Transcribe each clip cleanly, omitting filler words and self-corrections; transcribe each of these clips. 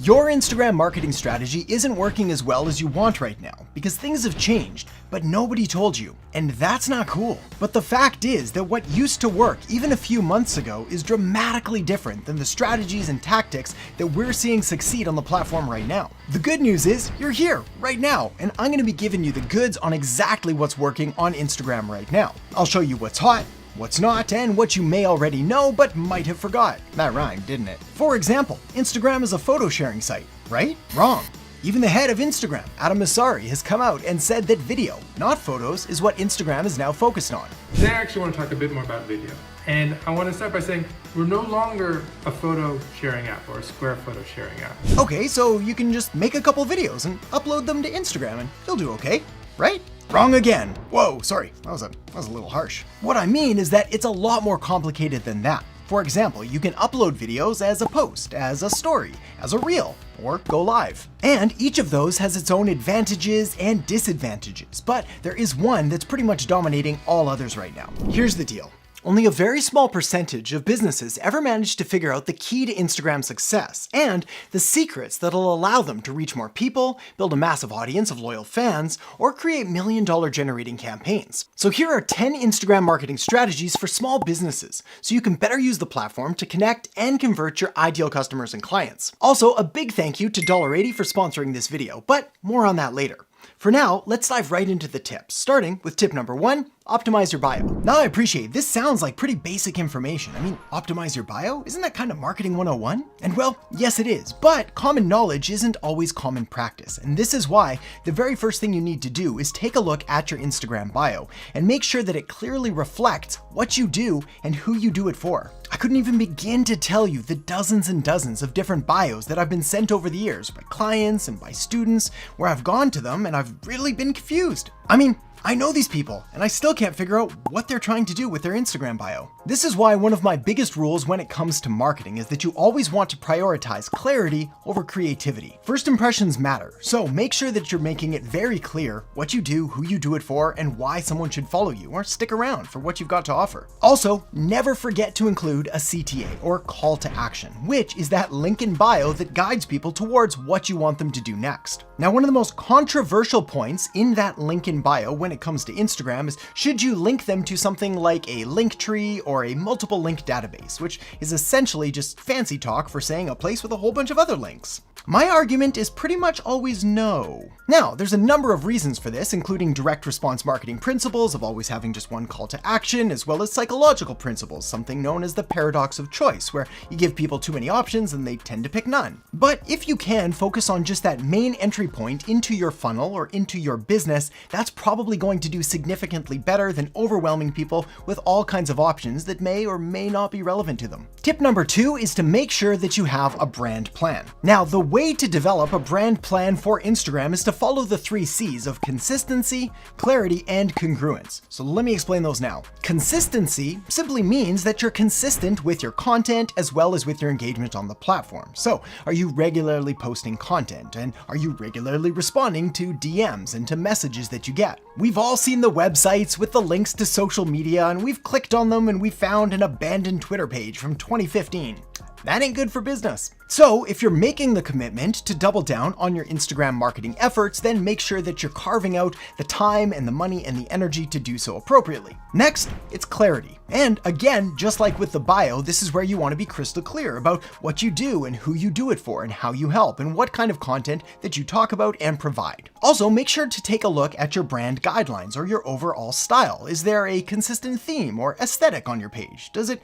Your Instagram marketing strategy isn't working as well as you want right now because things have changed, but nobody told you, and that's not cool. But the fact is that what used to work even a few months ago is dramatically different than the strategies and tactics that we're seeing succeed on the platform right now. The good news is you're here right now, and I'm gonna be giving you the goods on exactly what's working on Instagram right now. I'll show you what's hot, what's not, and what you may already know but might have forgot. That rhymed, didn't it? For example, Instagram is a photo sharing site, right? Wrong. Even the head of Instagram, Adam Mosseri, has come out and said that video, not photos, is what Instagram is now focused on. Today I actually want to talk a bit more about video. And I want to start by saying we're no longer a photo sharing app or a square photo sharing app. Okay, so you can just make a couple videos and upload them to Instagram and you'll do okay, right? Wrong again. Whoa, sorry, that was a little harsh. What I mean is that it's a lot more complicated than that. For example, you can upload videos as a post, as a story, as a reel, or go live. And each of those has its own advantages and disadvantages, but there is one that's pretty much dominating all others right now. Here's the deal. Only a very small percentage of businesses ever manage to figure out the key to Instagram's success and the secrets that'll allow them to reach more people, build a massive audience of loyal fans, or create million-dollar generating campaigns. So here are 10 Instagram marketing strategies for small businesses, so you can better use the platform to connect and convert your ideal customers and clients. Also, a big thank you to $1.80 for sponsoring this video, but more on that later. For now, let's dive right into the tips, starting with tip number 1, optimize your bio. Now I appreciate this sounds like pretty basic information. I mean, optimize your bio? Isn't that kind of marketing 101? And well, yes it is, but common knowledge isn't always common practice. And this is why the very first thing you need to do is take a look at your Instagram bio and make sure that it clearly reflects what you do and who you do it for. I couldn't even begin to tell you the dozens and dozens of different bios that I've been sent over the years by clients and by students where I've gone to them and I've really been confused. I mean, I know these people, and I still can't figure out what they're trying to do with their Instagram bio. This is why one of my biggest rules when it comes to marketing is that you always want to prioritize clarity over creativity. First impressions matter, so make sure that you're making it very clear what you do, who you do it for, and why someone should follow you or stick around for what you've got to offer. Also, never forget to include a CTA, or call to action, which is that link in bio that guides people towards what you want them to do next. Now, one of the most controversial points in that link in bio when it comes to Instagram is should you link them to something like a link tree or a multiple link database, which is essentially just fancy talk for saying a place with a whole bunch of other links. My argument is pretty much always no. Now, there's a number of reasons for this, including direct response marketing principles of always having just one call to action, as well as psychological principles, something known as the paradox of choice, where you give people too many options and they tend to pick none. But if you can focus on just that main entry point into your funnel or into your business, that's probably going to do significantly better than overwhelming people with all kinds of options that may or may not be relevant to them. Tip number 2 is to make sure that you have a brand plan. Now, the way to develop a brand plan for Instagram is to follow the 3 C's of consistency, clarity, and congruence. So let me explain those now. Consistency simply means that you're consistent with your content as well as with your engagement on the platform. So are you regularly posting content, and are you regularly responding to DMs and to messages that you get? We've all seen the websites with the links to social media, and we've clicked on them and we found an abandoned Twitter page from 2015. That ain't good for business. So if you're making the commitment to double down on your Instagram marketing efforts, then make sure that you're carving out the time and the money and the energy to do so appropriately. Next, it's clarity. And again, just like with the bio, this is where you want to be crystal clear about what you do and who you do it for and how you help and what kind of content that you talk about and provide. Also, make sure to take a look at your brand guidelines or your overall style. Is there a consistent theme or aesthetic on your page? Does it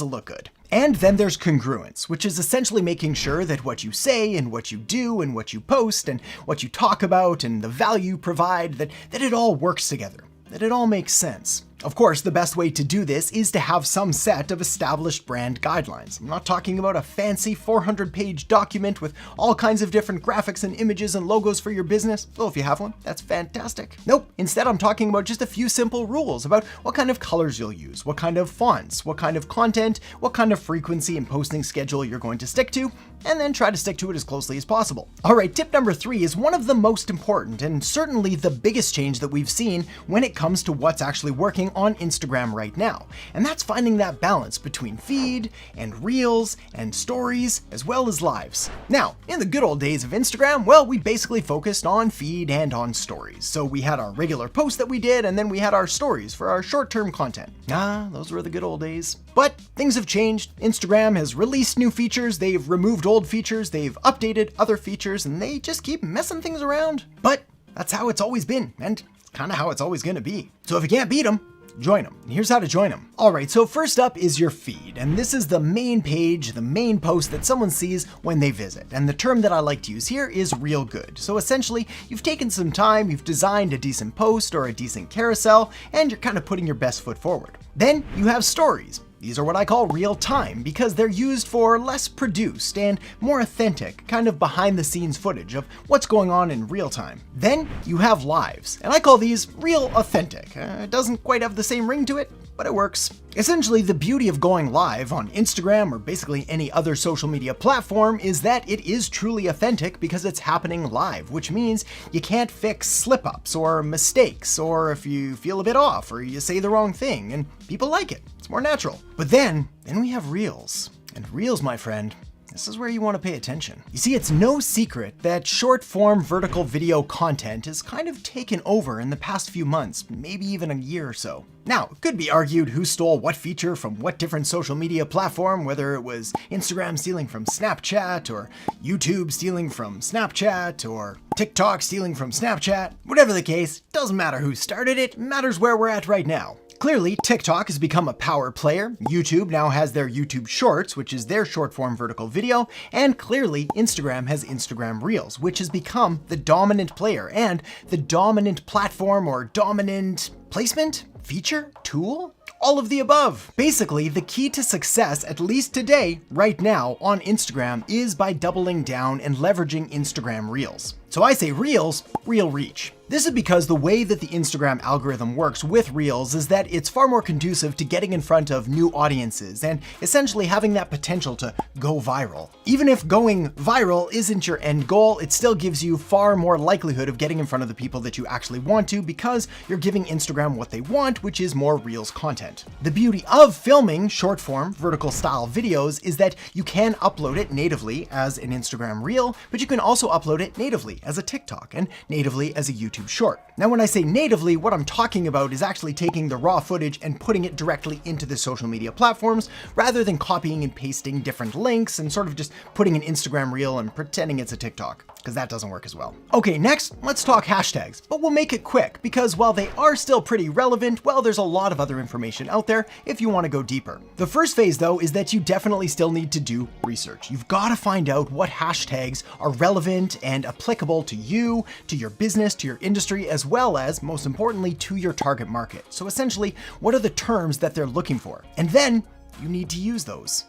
look good? And then there's congruence, which is essentially making sure that what you say and what you do and what you post and what you talk about and the value you provide, that it all works together, that it all makes sense. Of course, the best way to do this is to have some set of established brand guidelines. I'm not talking about a fancy 400-page document with all kinds of different graphics and images and logos for your business. Well, if you have one, that's fantastic. Nope, instead I'm talking about just a few simple rules about what kind of colors you'll use, what kind of fonts, what kind of content, what kind of frequency and posting schedule you're going to stick to, and then try to stick to it as closely as possible. All right, tip number 3 is one of the most important and certainly the biggest change that we've seen when it comes to what's actually working happening on Instagram right now, and that's finding that balance between feed and reels and stories as well as lives. Now, in the good old days of Instagram, well, we basically focused on feed and on stories. So we had our regular posts that we did, and then we had our stories for our short-term content. Those were the good old days. But things have changed. Instagram has released new features, they've removed old features, they've updated other features, and they just keep messing things around. But that's how it's always been, and kind of how it's always gonna be. So if you can't beat them, join them. And here's how to join them. All right, so first up is your feed, and this is the main page, the main post that someone sees when they visit. And the term that I like to use here is real good. So essentially, you've taken some time, you've designed a decent post or a decent carousel, and you're kind of putting your best foot forward. Then you have stories. These are what I call real time because they're used for less produced and more authentic, kind of behind the scenes footage of what's going on in real time. Then you have lives, and I call these real authentic. It doesn't quite have the same ring to it, but it works. Essentially, the beauty of going live on Instagram or basically any other social media platform is that it is truly authentic because it's happening live, which means you can't fix slip-ups or mistakes, or if you feel a bit off or you say the wrong thing, and people like it. It's more natural. But then we have Reels. And Reels, my friend, this is where you want to pay attention. You see, it's no secret that short-form vertical video content has kind of taken over in the past few months, maybe even a year or so. Now, it could be argued who stole what feature from what different social media platform, whether it was Instagram stealing from Snapchat, or YouTube stealing from Snapchat, or TikTok stealing from Snapchat. Whatever the case, doesn't matter who started it, matters where we're at right now. Clearly, TikTok has become a power player, YouTube now has their YouTube Shorts, which is their short-form vertical video, and clearly Instagram has Instagram Reels, which has become the dominant player and the dominant platform or dominant placement, feature, tool? All of the above. Basically, the key to success, at least today, right now, on Instagram, is by doubling down and leveraging Instagram Reels. So I say Reels, real reach. This is because the way that the Instagram algorithm works with Reels is that it's far more conducive to getting in front of new audiences and essentially having that potential to go viral. Even if going viral isn't your end goal, it still gives you far more likelihood of getting in front of the people that you actually want to because you're giving Instagram what they want, which is more Reels content. The beauty of filming short-form vertical style videos is that you can upload it natively as an Instagram Reel, but you can also upload it natively as a TikTok and natively as a YouTube Short. Now, when I say natively, what I'm talking about is actually taking the raw footage and putting it directly into the social media platforms rather than copying and pasting different links and sort of just putting an Instagram Reel and pretending it's a TikTok, because that doesn't work as well. Okay, next, let's talk hashtags, but we'll make it quick because while they are still pretty relevant, well, there's a lot of other information out there if you want to go deeper. The first phase, though, is that you definitely still need to do research. You've got to find out what hashtags are relevant and applicable to you, to your business, to your industry, as well as, most importantly, to your target market. So essentially, what are the terms that they're looking for? And then you need to use those.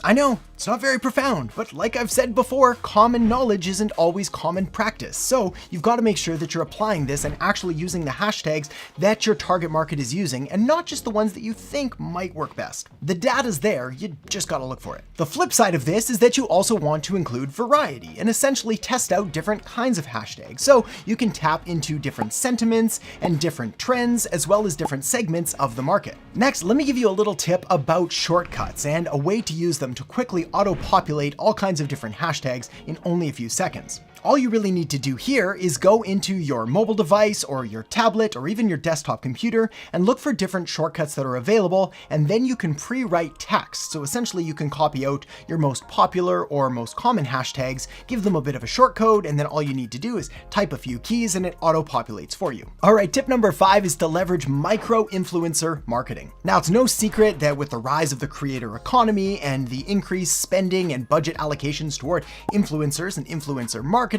I know, it's not very profound, but like I've said before, common knowledge isn't always common practice. So you've got to make sure that you're applying this and actually using the hashtags that your target market is using and not just the ones that you think might work best. The data's there, you just got to look for it. The flip side of this is that you also want to include variety and essentially test out different kinds of hashtags. So you can tap into different sentiments and different trends as well as different segments of the market. Next, let me give you a little tip about shortcuts and a way to use them to quickly auto-populate all kinds of different hashtags in only a few seconds. All you really need to do here is go into your mobile device or your tablet or even your desktop computer and look for different shortcuts that are available, and then you can pre-write text. So essentially you can copy out your most popular or most common hashtags, give them a bit of a short code, and then all you need to do is type a few keys and it auto-populates for you. All right, tip number 5 is to leverage micro-influencer marketing. Now, it's no secret that with the rise of the creator economy and the increased spending and budget allocations toward influencers and influencer marketing,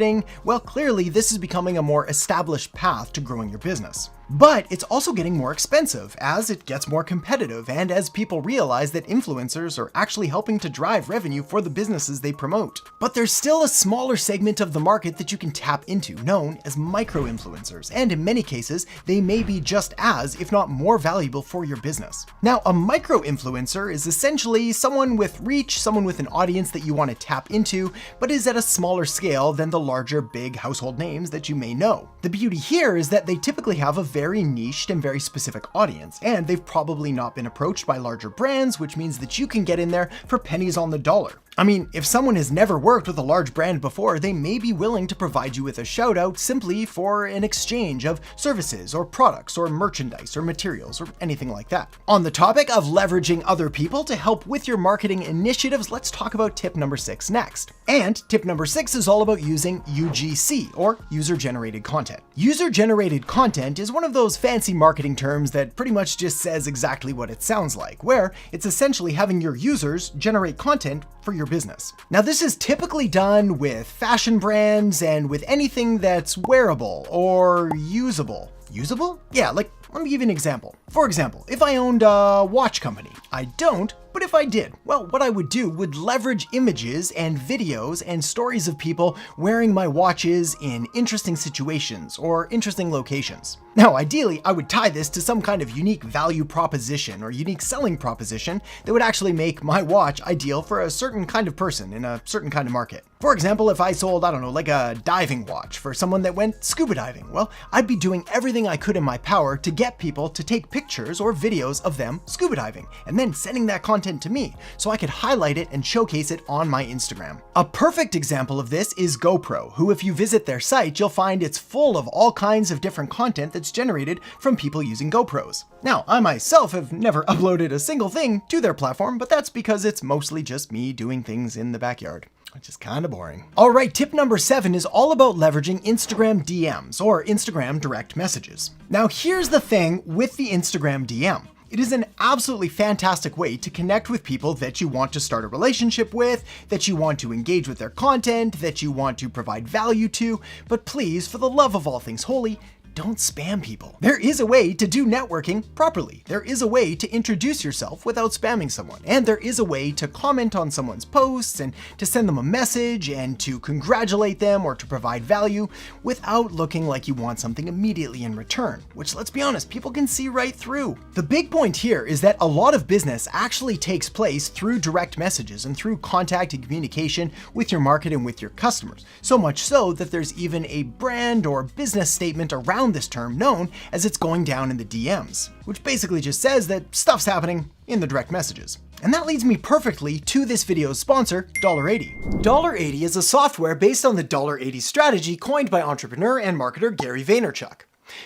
well, clearly this is becoming a more established path to growing your business. But it's also getting more expensive as it gets more competitive and as people realize that influencers are actually helping to drive revenue for the businesses they promote. But there's still a smaller segment of the market that you can tap into, known as micro-influencers, and in many cases, they may be just as, if not more valuable for your business. Now, a micro-influencer is essentially someone with reach, someone with an audience that you want to tap into, but is at a smaller scale than the larger, big household names that you may know. The beauty here is that they typically have a very very niched and very specific audience, and they've probably not been approached by larger brands, which means that you can get in there for pennies on the dollar. I mean, if someone has never worked with a large brand before, they may be willing to provide you with a shout out simply for an exchange of services or products or merchandise or materials or anything like that. On the topic of leveraging other people to help with your marketing initiatives, let's talk about tip number 6 next. And tip number 6 is all about using UGC, or user-generated content. User-generated content is one of those fancy marketing terms that pretty much just says exactly what it sounds like, where it's essentially having your users generate content for your business. Now, this is typically done with fashion brands and with anything that's wearable or usable. Usable? Yeah, like, let me give you an example. For example, if I owned a watch company, I don't, but if I did, well, what I would do would leverage images and videos and stories of people wearing my watches in interesting situations or interesting locations. Now, ideally, I would tie this to some kind of unique value proposition or unique selling proposition that would actually make my watch ideal for a certain kind of person in a certain kind of market. For example, if I sold, I don't know, like a diving watch for someone that went scuba diving, well, I'd be doing everything I could in my power to get people to take pictures or videos of them scuba diving, and then sending that content to me so I could highlight it and showcase it on my Instagram. A perfect example of this is GoPro, who if you visit their site, you'll find it's full of all kinds of different content that's generated from people using GoPros. Now, I myself have never uploaded a single thing to their platform, but that's because it's mostly just me doing things in the backyard, which is kind of boring. All right, tip number 7 is all about leveraging Instagram DMs, or Instagram direct messages. Now, here's the thing with the Instagram DM. It is an absolutely fantastic way to connect with people that you want to start a relationship with, that you want to engage with their content, that you want to provide value to, but please, for the love of all things holy, don't spam people. There is a way to do networking properly. There is a way to introduce yourself without spamming someone. And there is a way to comment on someone's posts and to send them a message and to congratulate them or to provide value without looking like you want something immediately in return, which, let's be honest, people can see right through. The big point here is that a lot of business actually takes place through direct messages and through contact and communication with your market and with your customers. So much so that there's even a brand or business statement around this term known as it's going down in the DMs, which basically just says that stuff's happening in the direct messages. And that leads me perfectly to this video's sponsor, $80. $80 is a software based on the $80 strategy coined by entrepreneur and marketer Gary Vaynerchuk.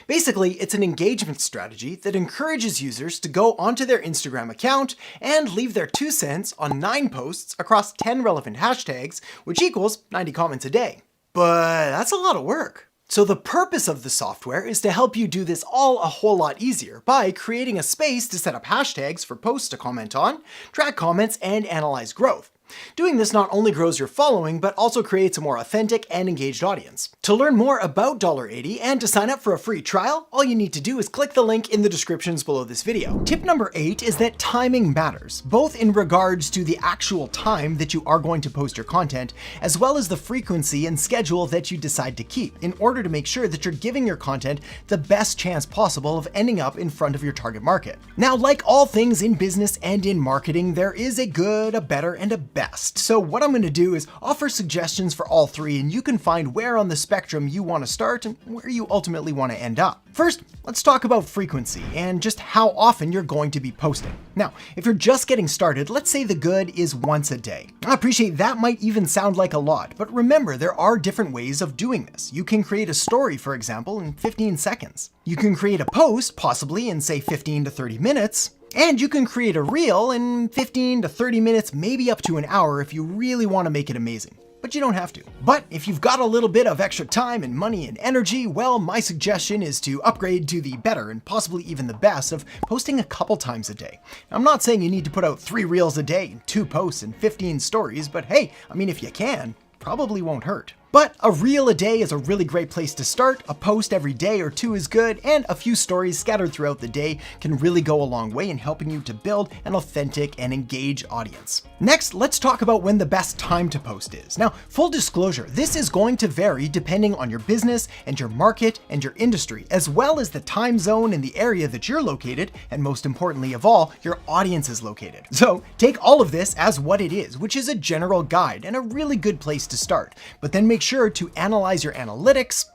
Basically, it's an engagement strategy that encourages users to go onto their Instagram account and leave their 2 cents on 9 posts across 10 relevant hashtags, which equals 90 comments a day. But that's a lot of work. So the purpose of the software is to help you do this all a whole lot easier by creating a space to set up hashtags for posts to comment on, track comments, and analyze growth. Doing this not only grows your following, but also creates a more authentic and engaged audience. To learn more about $80 and to sign up for a free trial, all you need to do is click the link in the descriptions below this video. Tip number 8 is that timing matters, both in regards to the actual time that you are going to post your content, as well as the frequency and schedule that you decide to keep in order to make sure that you're giving your content the best chance possible of ending up in front of your target market. Now, like all things in business and in marketing, there is a good, a better, and a best. So what I'm going to do is offer suggestions for all three, and you can find where on the spectrum you want to start and where you ultimately want to end up. First, let's talk about frequency and just how often you're going to be posting. Now, if you're just getting started, let's say the good is once a day. I appreciate that might even sound like a lot, but remember, there are different ways of doing this. You can create a story, for example, in 15 seconds. You can create a post, possibly in say 15 to 30 minutes. And you can create a reel in 15 to 30 minutes, maybe up to an hour if you really want to make it amazing. But you don't have to. But if you've got a little bit of extra time and money and energy, well, my suggestion is to upgrade to the better and possibly even the best of posting a couple times a day. I'm not saying you need to put out 3 reels a day, 2 posts, and 15 stories, but hey, I mean, if you can, probably won't hurt. But a reel a day is a really great place to start. A post every day or 2 is good, and a few stories scattered throughout the day can really go a long way in helping you to build an authentic and engaged audience. Next, let's talk about when the best time to post is. Now, full disclosure, this is going to vary depending on your business and your market and your industry, as well as the time zone and the area that you're located, and most importantly of all, your audience is located. So take all of this as what it is, which is a general guide and a really good place to start, but then make sure to analyze your analytics.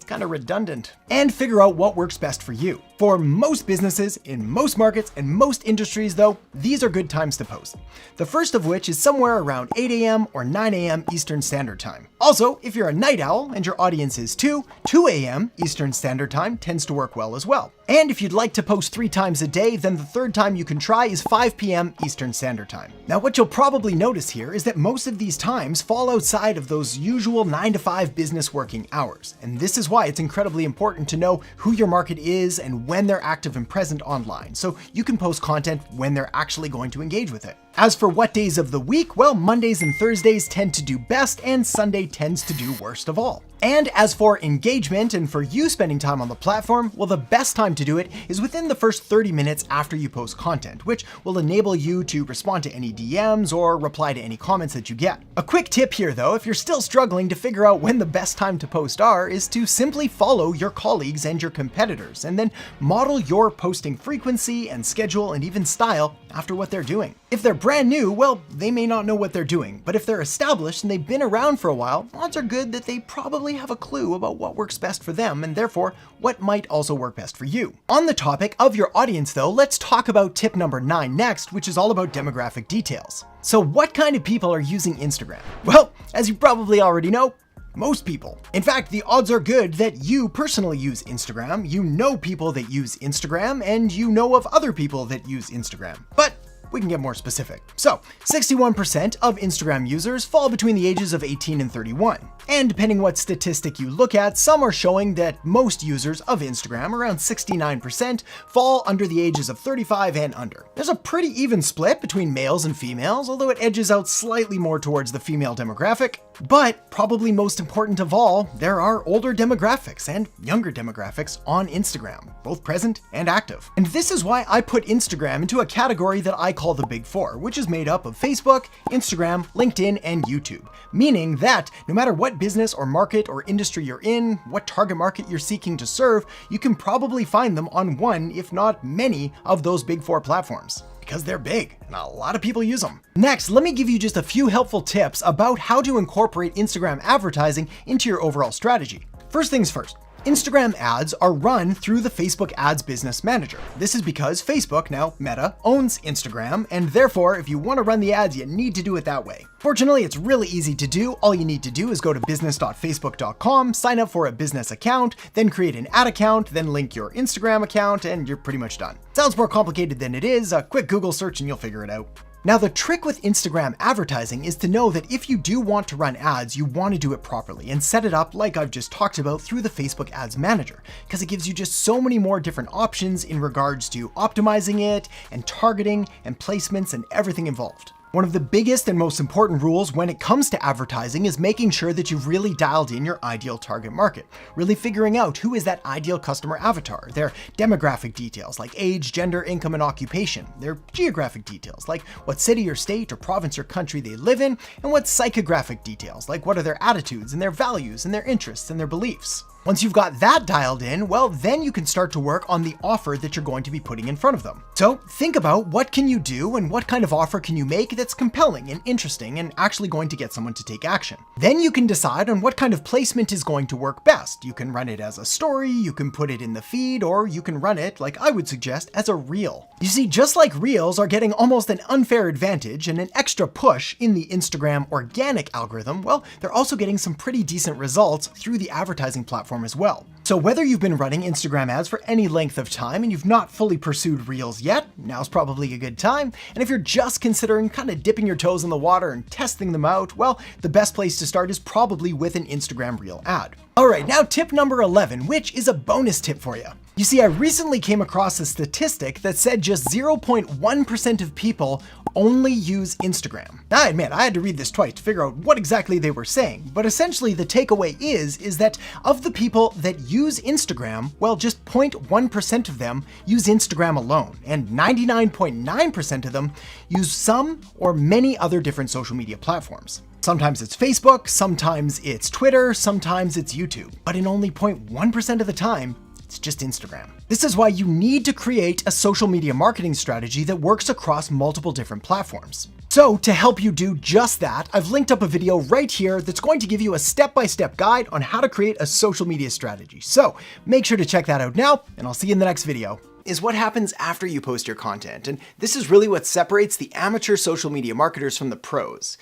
kind of redundant. And figure out what works best for you. For most businesses, in most markets, and most industries though, these are good times to post. The first of which is somewhere around 8 a.m. or 9 a.m. Eastern Standard Time. Also, if you're a night owl and your audience is 2 a.m. Eastern Standard Time tends to work well as well. And if you'd like to post 3 times a day, then the third time you can try is 5 p.m. Eastern Standard Time. Now, what you'll probably notice here is that most of these times fall outside of those usual 9 to 5 business working hours. And this is why it's incredibly important to know who your market is and when they're active and present online, so you can post content when they're actually going to engage with it. As for what days of the week, well, Mondays and Thursdays tend to do best and Sunday tends to do worst of all. And as for engagement and for you spending time on the platform, well, the best time to do it is within the first 30 minutes after you post content, which will enable you to respond to any DMs or reply to any comments that you get. A quick tip here though, if you're still struggling to figure out when the best time to post are, is to simply follow your colleagues and your competitors, and then model your posting frequency and schedule and even style after what they're doing. If they're brand new, well, they may not know what they're doing, but if they're established and they've been around for a while, odds are good that they probably have a clue about what works best for them and therefore what might also work best for you. On the topic of your audience though, let's talk about tip number 9 next, which is all about demographic details. So what kind of people are using Instagram? Well, as you probably already know, most people. In fact, the odds are good that you personally use Instagram, you know people that use Instagram, and you know of other people that use Instagram. But we can get more specific. So, 61% of Instagram users fall between the ages of 18 and 31. And depending what statistic you look at, some are showing that most users of Instagram, around 69%, fall under the ages of 35 and under. There's a pretty even split between males and females, although it edges out slightly more towards the female demographic. But probably most important of all, there are older demographics and younger demographics on Instagram, both present and active. And this is why I put Instagram into a category that I call the Big Four, which is made up of Facebook, Instagram, LinkedIn, and YouTube. Meaning that no matter what business or market or industry you're in, what target market you're seeking to serve, you can probably find them on one, if not many, of those Big Four platforms. Because they're big and a lot of people use them. Next, let me give you just a few helpful tips about how to incorporate Instagram advertising into your overall strategy. First things first. Instagram ads are run through the Facebook Ads Business Manager. This is because Facebook, now Meta, owns Instagram, and therefore, if you want to run the ads, you need to do it that way. Fortunately, it's really easy to do. All you need to do is go to business.facebook.com, sign up for a business account, then create an ad account, then link your Instagram account, and you're pretty much done. Sounds more complicated than it is. A quick Google search and you'll figure it out. Now, the trick with Instagram advertising is to know that if you do want to run ads, you want to do it properly and set it up like I've just talked about through the Facebook Ads Manager, because it gives you just so many more different options in regards to optimizing it and targeting and placements and everything involved. One of the biggest and most important rules when it comes to advertising is making sure that you've really dialed in your ideal target market, really figuring out who is that ideal customer avatar, their demographic details like age, gender, income, and occupation, their geographic details like what city or state or province or country they live in, and what psychographic details like what are their attitudes and their values and their interests and their beliefs. Once you've got that dialed in, well, then you can start to work on the offer that you're going to be putting in front of them. So think about what can you do and what kind of offer can you make that's compelling and interesting and actually going to get someone to take action. Then you can decide on what kind of placement is going to work best. You can run it as a story, you can put it in the feed, or you can run it, like I would suggest, as a reel. You see, just like reels are getting almost an unfair advantage and an extra push in the Instagram organic algorithm, well, they're also getting some pretty decent results through the advertising platform as well. So whether you've been running Instagram ads for any length of time and you've not fully pursued Reels yet, now's probably a good time. And if you're just considering kind of dipping your toes in the water and testing them out, well, the best place to start is probably with an Instagram Reel ad. All right, now tip number 11, which is a bonus tip for you. You see, I recently came across a statistic that said just 0.1% of people only use Instagram. Now, I admit, I had to read this twice to figure out what exactly they were saying, but essentially the takeaway is that of the people that use Instagram, well, just 0.1% of them use Instagram alone, and 99.9% of them use some or many other different social media platforms. Sometimes it's Facebook, sometimes it's Twitter, sometimes it's YouTube, but in only 0.1% of the time, it's It's just Instagram. This is why you need to create a social media marketing strategy that works across multiple different platforms. So to help you do just that, I've linked up a video right here that's going to give you a step-by-step guide on how to create a social media strategy. So make sure to check that out now, and I'll see you in the next video. Is what happens after you post your content, and this is really what separates the amateur social media marketers from the pros.